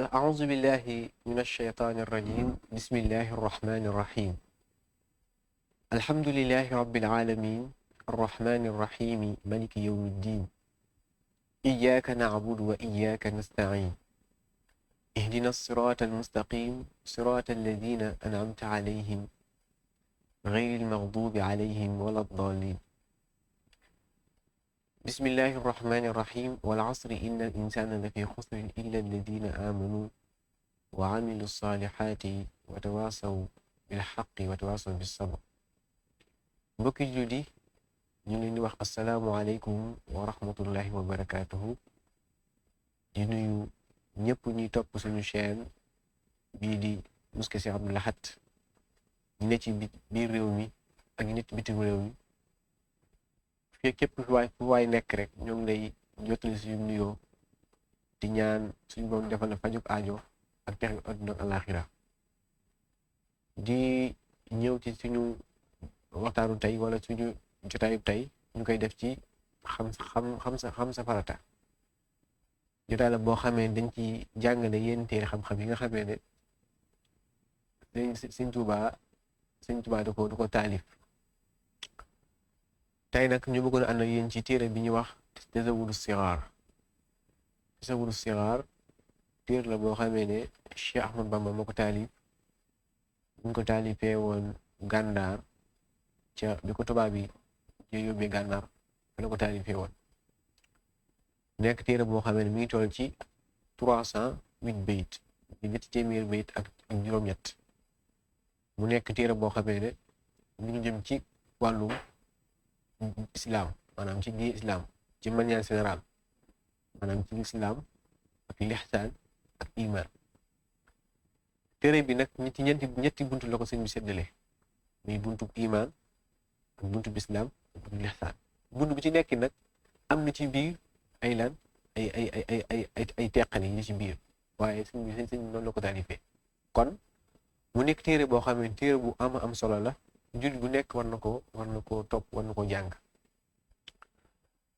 أعوذ بالله من الشيطان الرجيم بسم الله الرحمن الرحيم الحمد لله رب العالمين الرحمن الرحيم مالك يوم الدين إياك نعبد وإياك نستعين اهدنا الصراط المستقيم صراط الذين أنعمت عليهم غير المغضوب عليهم ولا الضالين بسم الله الرحمن الرحيم والعصر إن الإنسان لفي خسر إلا الذين آمنوا وعملوا الصالحات وتواصوا بالحق وتواصوا بالصبر mbokki julli ñu ngi leen di wax asalaamualeykum wa rahmatullahi wa barakaatuhu di nuyu ñëpp ñuy topp suñu chaîne bii di Mosquée Cheikh Abdou Lahad ñu ne ci biir réew mi ak ñu ne ci bitim réew mi fii képp fu waay nekk rek ñoo ngi lay jottali suñu nuyoo di ñaan suñu borom defal la fajuk aajo ak texe àdduna ak alaaxira di ñëw ci suñu waxtaanu tey wala suñu jotaayu tey ñu koy def ci xam sa farata jotaay la boo xamee dañ ci jàngale yenn téere xam-xam yi nga xamee ne Sëñ Tuubaa da ko taalif tey nag ñu bëggoon a ànd ak yéen ci téere bi ñuy wax Tazawudu Sixaar téere la boo xamee ne Cheikh Ahmad Bamba moo ko taalif ñu ko taalifee woon Gànnaar ca bi ko tubaab bi yóbbee Gànnaar fa la ko taalifee woon nekk téere boo xamee ne mi ngi toll ci 308 bayit di ñetti téeméer bayit ak juróom-ñett mu nekk téere boo xamee ne mi ngi jëm ci wàllum islam maanaam ci diine islam ci manière générale maanaam ci islam ak lixsaan ak iman téere bi nag ñetti buntu la ko sëñ bi séddale muy buntu iman ak buntu bislam ak buntu lixsaan buntu bu ci nekk nag am na ci biir ay lan ay teqal yi ci biir waaye sëñ bi noonu la ko taalifee kon mu nekk téere boo xam ne téere bu am solo la jullit bu nekk war na koo topp war na koo jàng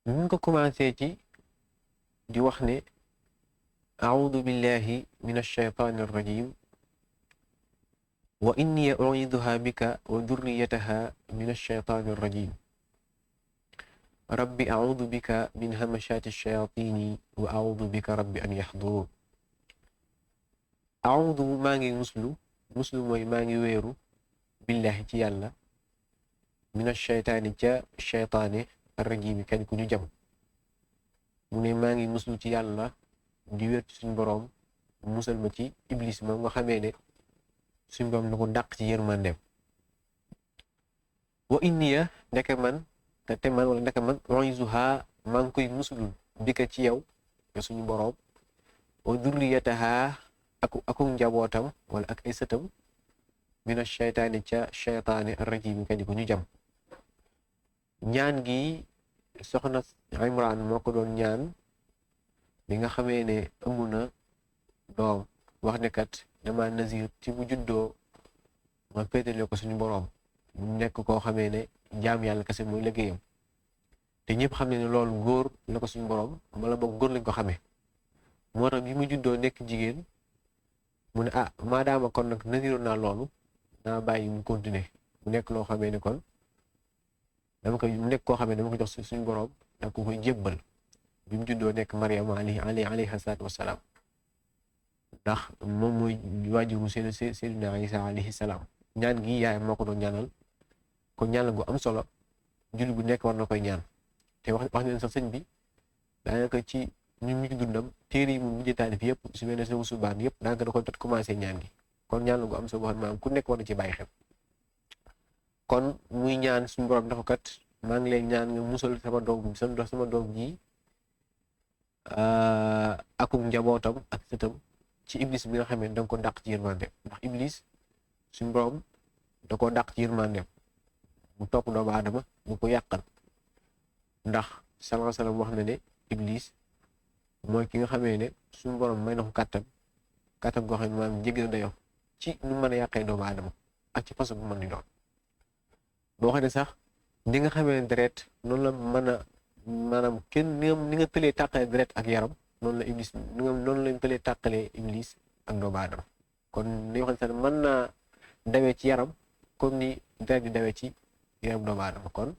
ñu ko commencé ci di wax ne a'uudu billahi min ash-shaytaani ar-rajiim wa inni u'iiduha bika wa durriyataha min ash-shaytaani ar-rajiim rabbi a'uudu bika min hamazaati ash-shayaatiini wa a'uudu bika rabbi an yahduruun a'uudu maa ngi muslu mooy maa ngi wéeru billahi ci yàlla mina shaytaani ca shaytaane arrajiimi kañ ku ñu jam mu ne maa ngi muslu ci yàlla di wér ci suñ boroom musal ma ci iblis moom nga xamee ne suñ boroom na ko dàq ci yërmandeem wa inniya ndeke man wala ndeke man u'iizuhaa maa ngi koy muslul bika ci yow te suñu boroom wa durriyatahaa aku njabootam wala ak ay sëtam mina shaytaani ca shaytaane arrajiim kañ ku ñu jam ñaan gi soxna Imran moo ko doon ñaan bi nga xamee ne ëmb na doom wax ne kat dama nazir ci bu juddoo ma féetale ko suñu boroom mu nekk koo xamee ne jaam yàlla kese mooy liggéeyam te ñëpp xam ne loolu góor la ko suñu boroom wala boog góor lañ ko xamee moo tax bi mu juddoo nekk jigéen mu ne maadaama kon nag naziroon naa loolu naa bàyyi mu continuer mu nekk loo xamee ne kon mu nekk koo xamee ne dama ko jox suñu boroom da ko koy jébbal bi mu juddoo nekk Mariama alayha salaatu wassalaam ndax moom mooy waajuru Seydina Isa alayhi salaam ñaan gi yaayam moo ko doon ñaanal kon ñaan gu am solo jullit bu nekk war na koy ñaan te wax nañ sax sëñ bi daanaka ci ñu ngi dundam téere yi mu mujj taalif yëpp su mel ne sa subaan yëpp daanaka da ko jot commencé ñaan gi kon ñaan gu am solo boo xam ne maanaam ku nekk war na ci bàyyi xel kon muy ñaan suñu borom dafa kat maa ngi lay ñaan nga musal sama doom ji akum njabootam ak sëtam ci iblis bi nga xam ne da nga ko dàq ci yërmandeem ndax iblis suñu borom da koo dàq ci yërmandeem mu topp doomu aadama mu ko yàqal ndax sallallahu alayhi wa sallam wax na ne iblis mooy ki nga xamee ne suñu borom may na ko kàttan goo xam ne maanaam jéggi na dayoo ci nu mën a yàqee doomu aadama ak ci façon bu mën di doon boo xam ne sax ni nga xamee ne deret noonu la mën a maanaam kenn ni nga tëlee tàqale deret ak yaram noonu la iblis noonu lañ tëlee tàqalee iblis ak doomu aadama kon li wax sax mën naa dawee ci yaram comme ni deret di dawee ci yaram doomu aadama kon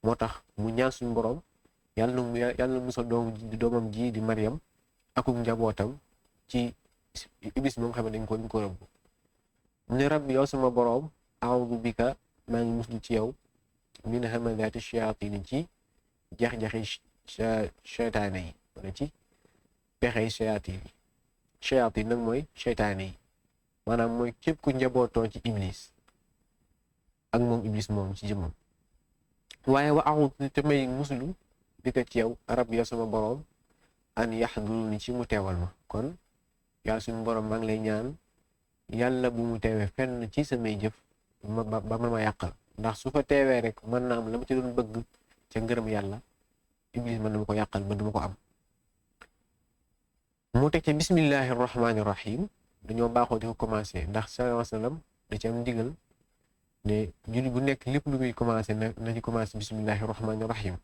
moo tax mu ñaan suñu borom yàlla na musal doomam ji di Maryam akuk njabootam ci iblis moom xam ne dañ ko rëbb mu ne rabbi yow sama borom a'udhu bika maa ngi muslu ci yow min hamazati shayatin ci jax-jaxi seytaane yi wala ci pexey shayatin nag mooy seytaane yi maanaam mooy képp ku njabootoo ci iblis ak moom iblis moom ci jëmmam waaye wa a'udhu te may muslu bika ci yow rabbi yow sama borom an yahduruni ci mu teewal ma kon yàlla suñu borom maa ngi lay ñaan yàlla bu mu teewee fenn ci samay jëf ba ma yàqal ndax su fa teewee rek mën na am la ma ci doon bëgg ca ngërëm yàlla iblis mën na ma ko yàqal ba du ma ko am mu teg ca bismillahi rahmaani rahim dañoo baaxoo di ko commencé ndax sallallahu alayhi wa sallam da ci am ndigal ne julli bu nekk lépp lu muy commencé na ci commencé bismillahi rahmaani rahim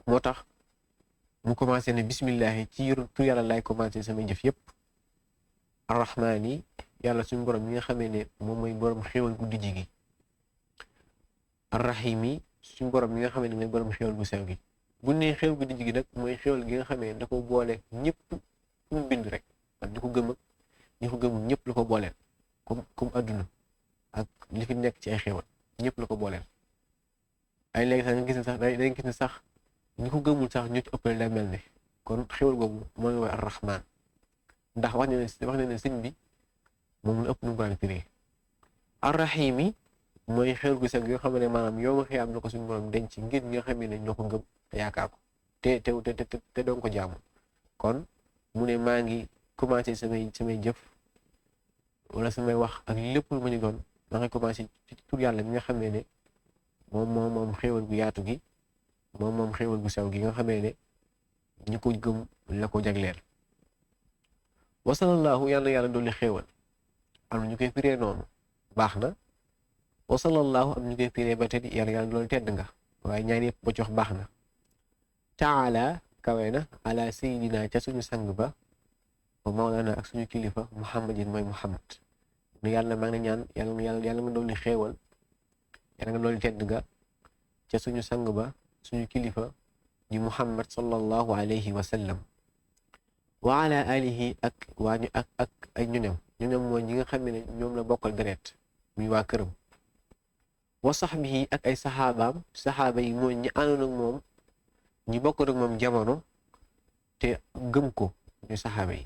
moo tax mu commencé ne bismillahi ci tur yàlla lay commencé samay jëf yépp arrahmaani yàlla suñu borom mi nga xamee ne moom mooy borom xéwal gu dijji gi arrahimi suñu borom mi nga xamee ne mooy borom xéwal gu sew gi bu nee xéwal gu dijji gi nag mooy xéwal gi nga xamee ne da ko boole ñëpp fu mu bind rek ak di ko gëm ak ñi ko gëmul ñëpp la ko booleel comme adduna ak li fi nekk ci ay xéwal ñëpp la ko booleel ay léegi sax nga gis ne sax day gis ne sax ñi ko gëmul sax ñoo ci ëppale day mel ne kon xéwal googu mooy woy arrahman ndax wax ne ne sëñ bi moom la ëpp nu mu ko daan firee arrahim yi mooy xéwal gu sew gi nga xam ne maanaam yow nga xëy na ko suñu borom denc ngir ñi nga xam ne ñoo ko gëm te yaakaar ko te doon ko jaamu kon mu ne maa ngi commencé samay jëf wala samay wax ak lépp lu ma ñu doon maa ngi commencé ci tur yàlla mi nga xam ne moom xéwal gu yaatu gi moom xéwal gu sew gi nga xamee ne ñi ko gëm la ko jagleel wasalallaahu yàlla dolli xéwal am na ñu koy firee noonu baax na wasalallaahu am ñu koy firee ba tey yàlla dolli tedd nga waaye ñaar yëpp ba jox baax na taala kawe na ala sayidina ca suñu sang ba wa mawlana ak suñu kilifa muhammadin mooy muhammad nu yàlla maa ngi ñaan yàlla nga dolli xéewal yàlla nga dolli tedd nga ca suñu sang ba suñu kilifa di muhammad sallallahu alayhi wa sallam wa ala alihi ak ay ñoñam mooy ñi nga xam ne ñoom la bokkal deret muy waa këram wa sahbihi ak ay saxaaba yi mooy ñi àndoon ak moom ñi bokk ak moom jamono te gëm ko ñu saxaaba yi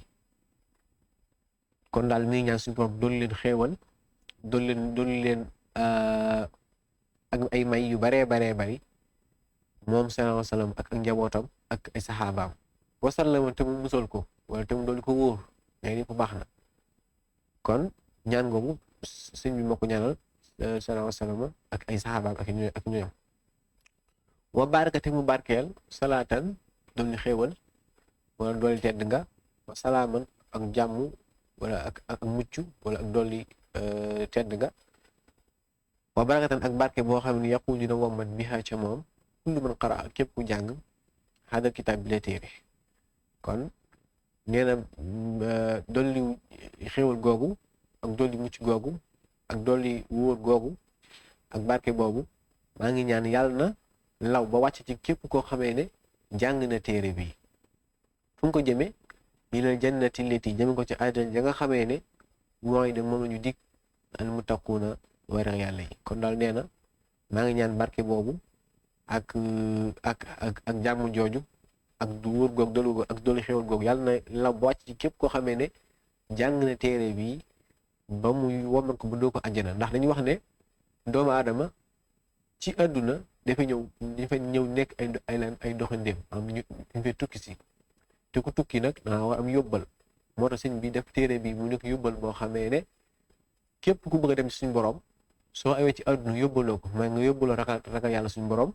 kon daal mi ngi ñaan suñu borom doolu leen xéewal doolu leen ak ay may yu baree bari moom sallallahu alayhi wa sallam ak njabootam ak ay saxaabaam wasallama te mu musal ko wala te mu doolu ko wóor ñaar yëpp baax na kon ñaan googu sëñ bi moo ko ñaanal sallallahu alayhi wa sallam ak ay saxaabaam ak ñoom wa baraka te mu barkeel salaatan doolu xéewal wala dooli tedd nga wa salaaman ak jàmm wala ak mucc wala ak dooli tedd nga wa barakatan ak barke boo xam ne yàqu dina wommat biha ca moom kullu man qara képp ku jàng hadal kitaab bi la téere kon nee na dolli xéewal googu ak dolli mucc googu ak dolli wóor googu ak barke boobu maa ngi ñaan yàlla na law ba wàcc ci képp koo xamee ne jàng na téere bi fu mu ko jëmee ilal jannati lati jëme ko ci àjjana ja nga xamee ne mooy de moom la ñu dig al muttaquuna way ragal yàlla yi kon daal nee na maa ngi ñaan barke boobu ak jàmm jooju ak du wóor goog dolu goog ak dolu xéwal googu yàlla na law ba wàcc ci képp koo xamee ne jàng na téere bi ba muy woman ko ba doo ko àjjana ndax dañuy wax ne doomu aadama ci àdduna dafa ñëw nekk ay doxandéem am ñu fay tukki si te ku tukki nag danga war am yóbbal moo tax sëñ bi def téere bi mu nekk yóbbal boo xamee ne képp ku bëgg a dem ci suñu borom soo awee ci àdduna yóbbaloo ko mooy nga yóbbaloo ragal yàlla suñu borom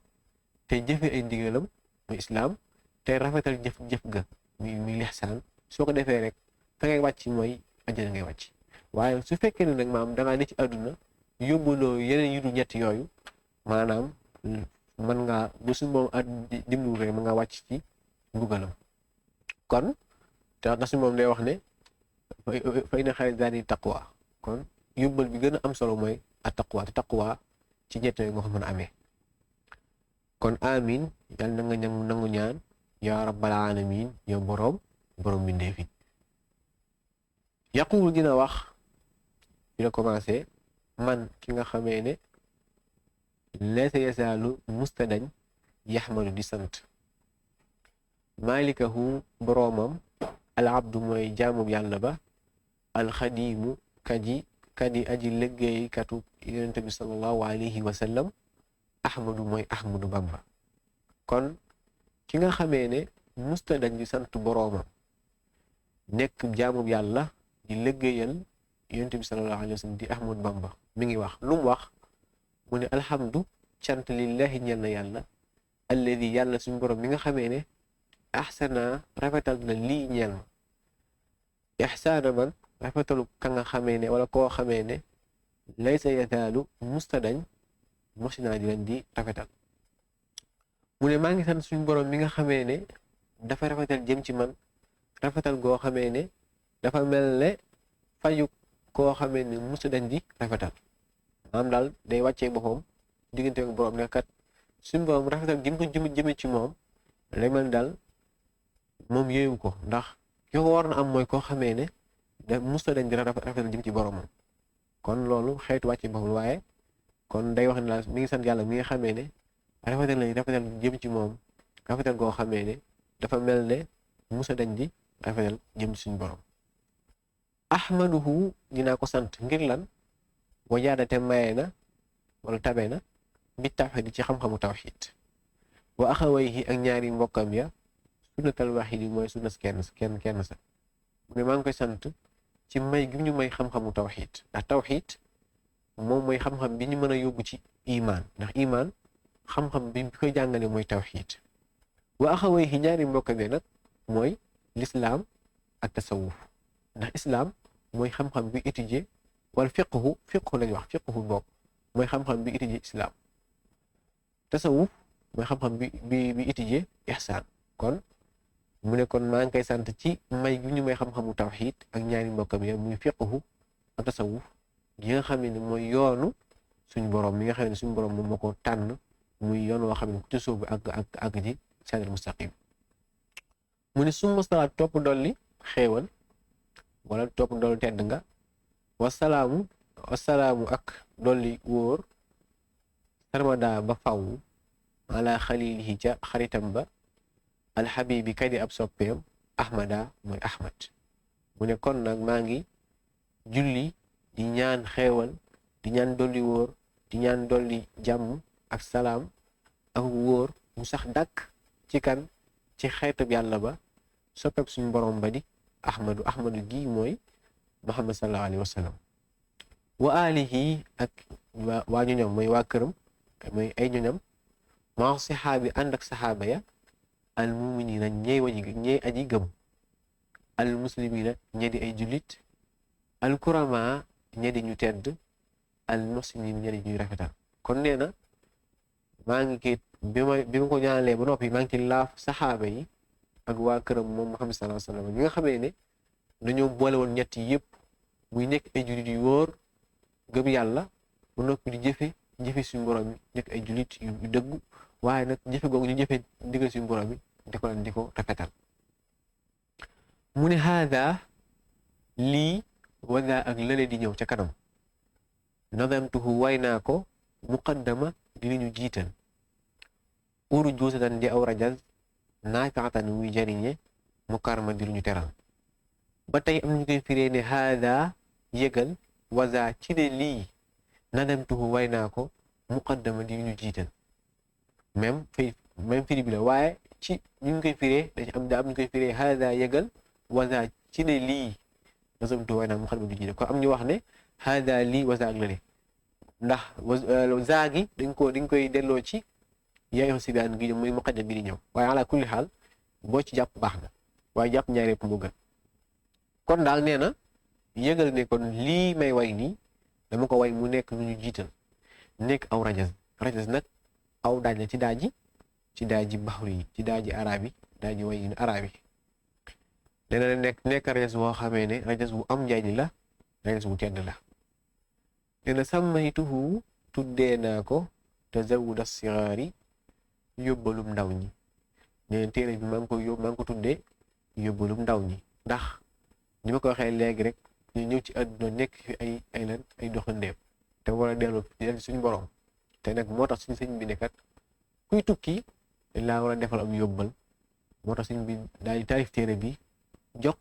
te jëfee ay ndigalam muy islaam te rafetal jëf ga muy lixsaan soo ko defee rek fa ngay wàcc mooy àjjana ngay wàcc waaye su fekkee ne nag maam dangaa ne ci àdduna yóbbaloo yeneen yu dul ñett yooyu maanaam mën ngaa bu suñu moom dimlu rek mën ngaa wàcc ci mbugalam kon te na si moom day wax ne fay na xarit daal di taqwa kon yóbbal bi gën a am solo mooy a taqwa te taqwa ci ñett yooyu nga ko mën a amee kon amin yàlla na nga nangu ñaan yaa rabbal alamin yow boroom mbindeef yi yaqul dina wax dina commencé man ki nga xamee ne laysa yasaalu mustadañ yaxmadu di sant malikahu boroomam al abdu mooy jaamub yàlla ba alxadimu kadi aji liggéeykatu yonente bi sallallahu alayhi wa sallam ahmadu mooy ahmadu bamba kon ki nga xamee ne mustadañ di sant boroomam nekk jaamub yàlla di liggéeyal yonente bi sallallahu alayhi wa sallam di ahmadu bamba mi ngi wax lu mu wax mu ne alhamdu cant lillahi ñel na yàlla alladi yàlla suñu borom mi nga xamee ne ahsana rafetal na lii ñeel ma ihsaana man rafetalu ka nga xamee ne wala koo xamee ne laysa yazaalu mustadañ mosinaa di leen di rafetal mu ne maa ngi sant suñu borom mi nga xamee ne dafa rafetal jëm ci man rafetal goo xamee ne dafa mel ne fayu koo xamee ne mustadañ di rafetal maanaam daal day wàccee boppam diggante ak borom ne kat suñu borom rafetal jëm ko jëme ci moom lay mel daal moom yéewu ko ndax ki ko war na am mooy koo xamee ne da mustadañ di rafetal jëm ci boromam kon loolu xeetu wàcce boppam waaye kon day wax ne daal mi ngi sant yàlla mi nga xamee ne rafetal jëm ci moom rafetal goo xamee ne dafa mel ne mustadañ di rafetal jëm ci suñu borom ahmaduhu dinaa ko sant ngir lan wajaadate maye na wala tabe na bi tawxiid ci xam-xamu tawxiid wa axawayhi ak ñaari mbokkam ya sunnatal waxiid mooy sunnas kenn sa mu ne maa ngi koy sant ci may gi ñu may xam-xamu tawxiid ndax tawxiid moom mooy xam-xam bi ñu mën a yóbbu ci imaan ndax imaan xam-xam bi koy jàngale mooy tawxiid wa axawayhi ñaari mbokkam ya nag mooy lislaam ak tasawuf ndax islaam mooy xam-xam bi étudier wala fiqhu lañu wax fiqhu bopp mooy xam-xam bi étudier islaam tasawuf mooy xam-xam bi étudier ihsaan kon mu ne kon maa ngi koy sant ci may gi ñu may xam-xamu tawxiid ak ñaari mbokkam ya muy fiqhu ak tasawuf yi nga xam ne mooy yoonu suñu borom mi nga xam ne suñu borom moom moo ko tànn muy yoon woo xam ne ku ci sóobu ak ji siraatal mustaqim mu ne summa salaat topp dolli xéewal wala topp dolli tedd nga wasalaamu ak dolli wóor sarmada ba faw ala xalilihi ca xaritam ba alxabibi kadi ab soppeem ahmada mooy ahmad mu ne kon nag maa ngi julli di ñaan xeewal di ñaan dolli wóor di ñaan dolli jàmm ak salaam ak wóor mu sax dàkk ci kan ci xeetab yàlla ba soppeeb suñu borom ba di ahmadu gi mooy muhammad sallallahu alayhi wa sallam wa alihi ak waa ñoñam mooy waa këram mooy ay ñoñam maa saxaabi ànd ak saxaaba ya al muminina ñey aji gëm al muslimina ñe di ay jullit al kurama ñe di ñu tedd al muhsinin ñe di ñuy rafetal kon nee na maa ngi kii bi ma ko ñaanalee ba noppi maa ngi ci laaf saxaaba yi ak waa këram moom Muhammad sallallahu alayhi wa sallam ñi nga xamee ne dañoo boole woon ñett yëpp muy nekk ay jullit yu wóor gëm yàlla ba noppi di jëfe suñu borom yi nekk ay jullit yu dëggu waaye nag jëfe googu ñu jëfe ndigal suñu borom yi di ko rafetal mu ne haada lii wala ak lële di ñëw ca kanam nadamtuhu way naa ko muqaddama di li ñu jiital uru juusatan di aw rajaz naafiatan muy jariñe mukarma di lu ñu teral ba tey am nañu koy firee ne haada yëgal waza ci ne lii nadamtuhu way naa ko muqaddama di lu ñu jiital même firi bi la waaye ci ñu ngi koy firee da am ñu koy firee haada yëgal waza ci ne lii nadamtuhu way naa muqaddama di lu ñu jiital kon am ñu wax ne haada lii waza ak lële ndax zaa gi dañ koy delloo ci yaayu si baan gi muy muqaddam bi di ñëw waaye ala kulli xaal boo ci jàpp baax na waaye jàpp ñaar yëpp moo gën kon daal nee na yëgal ne kon lii may way nii dama ko way mu nekk lu ñu jiital nekk aw rajas nag aw daaj la ci daaji baxru yi ci daaji arab yi daaji way yi arab yi nee na nekk rajas woo xamee ne rajas bu am njariñ la rajas bu tedd la. nee na sammaytuhu tuddee naa ko tazawwud as-sigaari yóbbalum ndaw ñi. nee na téere bi maa ngi ko tuddee yóbbalum ndaw ñi ndax ni ma ko waxee léegi rek ñu ñëw ci àdduna nekk fi ay doxandeem te war a dellu suñu borom te nag moo tax suñu sëñ bi ne kat kuy tukki dañ laa war a defal am yóbbal. moo tax sëñ bi daal di taarif téere bi jox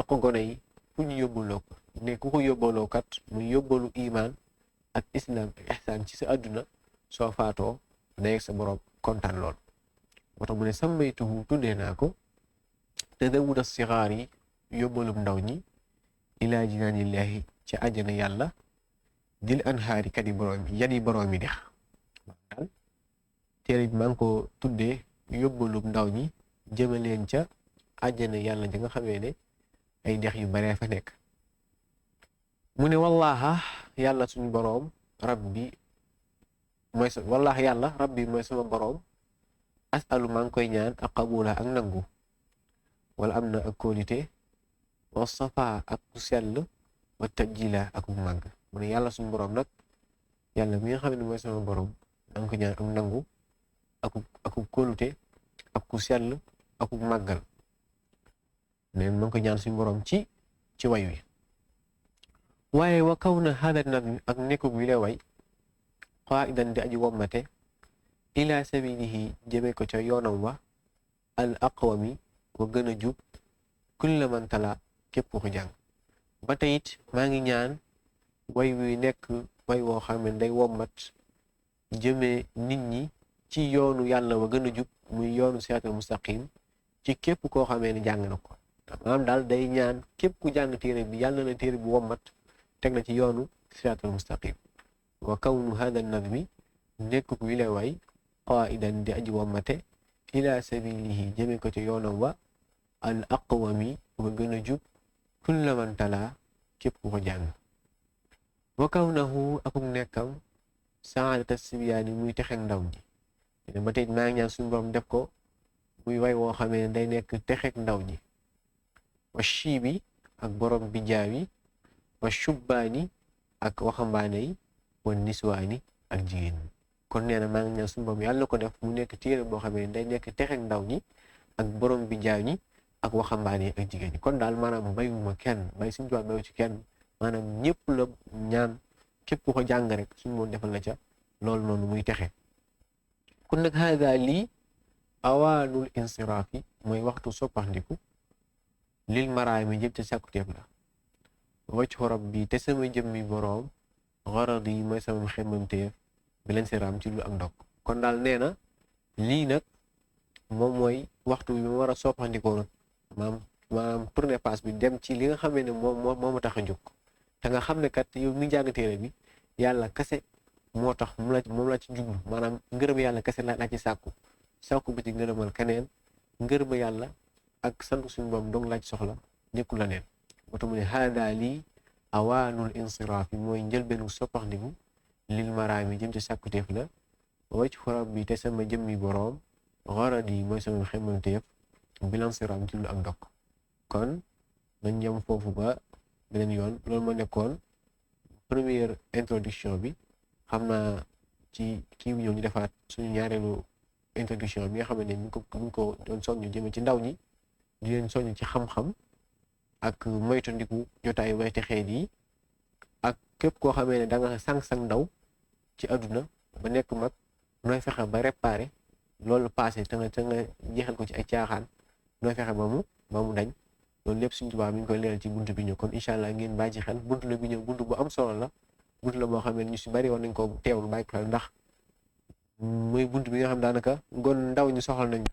ko gone yi fu ñu yóbbaloo ko ne ku ko yóbbaloo kat muy yóbbalu imaan ak islam ak ihsaan ci sa àdduna soo faatoo day sa borom kontaan lool. moo tax mu ne sammaytuhu tuddee naa ko tazawwud as-sigaari yóbbalum ndaw ñi ilaa jinaanillaahi ca àjjana yàlla dil anhaari kat yi borom yi borom yi dex daal téere bi maa ngi ko tuddee yóbbalum ndaw ñi jëmaleen ca àjjana yàlla ja nga xamee ne ay dex yu baree fa nekk. mu ne wallaaha yàlla suñu boroom rabbi mooy sama boroom asalu maa ngi koy ñaan ak qabula ak nangu wala am na ak kóolite wa safa ak ku sell wa tajjila ak mu màgg. mu ne yàlla suñu boroom nag yàlla mi nga xam ne mooy sama boroom maa ngi ko ñaan ak nangu ak kóolute ak ku sell ak ku màggal. neen ma ngi ko ñaan suñu boroom ci way wi. waaye wa kaw na xaadat nag ak nekku bi la way qaa'idan di aji wommate ila sabilihi jëme ko ca yoonam wa al aqwami wa gën a jub kulla man tala képp ku jàng. ba tey it maa ngi ñaan way wi nekk way woo xam ne day wommat jëmee nit ñi ci yoonu yàlla wa gën a jub muy yoonu siraatal mustaqim ci képp koo xamee ne jàng na ko. maanaam daal day ñaan képp ku jàng téere bi yàlla na téere bi wommat teg na ci yoonu siraatal mustaqim. wa kawnu hada nadmi nekk ku wi lay way qaa'idan di aji wommate ila sabilihi jëme ko ci yoonam wa al aqwami wa gën a jub kulla man tala képp ku ko jàng. wa kawnahu akuk nekkam saadata sibyaani muy texek ndaw ñi. ba tey maa ngi ñaan suñu borom def ko muy way woo xamee ne day nekk texek ndaw ñi. wa shiibi ak borom bijaawi wa shubbaani ak waxambaane yi wa niswaani ak jigéen ñi. kon nee na maa ngi ñaan suñu borom yàlla ko def mu nekk téere boo xamee ne day nekk texek ndaw ñi ak borom bijaaw ñi ak waxambaane yi ak jigéen ñi. kon daal maanaam bayuma kenn bay suñu tubaab bayu ci kenn maanaam ñëpp la ñaan képp ku ko jàng rek suñu moom defal la ca loolu noonu muy texe. kon nag haada lii awaanul insiraafi mooy waxtu soppaxndiku lil maraami jëm ca sàkkuteef la. wajhu rabbi te sama jëmmi boroom garadi yi mooy sama xemmamteef bi leen siraam ci lu ak ndog. kon daal nee na lii nag moom mooy waxtu bi ma war a soppaxndikoo nag maanaam tourner passe bi dem ci li nga xamee ne moo ma tax a jóg te nga xam ne kat yow mi jàng téere bi yàlla kase moo tax moom la ci jublu maanaam ngërëm yàlla kase laa ci sàkku ba ci ngërëmal keneen ngërëma yàlla ak sant suñu boom dong laaj soxla nekkul la neen. moo tax mu ne haada lii awaanul insiraafi mooy njëlbeenu soppaxndiku lil maraami jëm ci sàkkuteef la. wajhu rabbi te sama jëmmi boroom garadi mooy sama xemmamteef bilan siraam ci lu ak ndokk. kon nañ ñam foofu ba beneen yoon. loolu moo nekkoon première introduction bi. xam naa ci kii bi ñëw ñu defaat suñu ñaareelu introduction bi nga xam ne ñu ngi ko doon soññu jëme ci ndaw ñi di leen soññ ci xam-xam ak moytandiku jotaay way texee yi ak képp koo xamee ne da nga sang ndaw ci àdduna ba nekk mag nooy fexe ba réparé loolu passé te nga jeexal ko ci ay caaxaan nooy fexe ba mu dañ. loolu lépp suñu tubaab mi ngi koy leeral ci buntu bi ñëw. kon incha allah ngeen bàyyi ci xel buntu la bi ñëw buntu bu am solo la. buntu la boo xam ne ñu si bari war nañ ko teewlu bàyyi ko xel ndax muy buntu bi nga xam daanaka ngoon ndaw ñu soxla nañ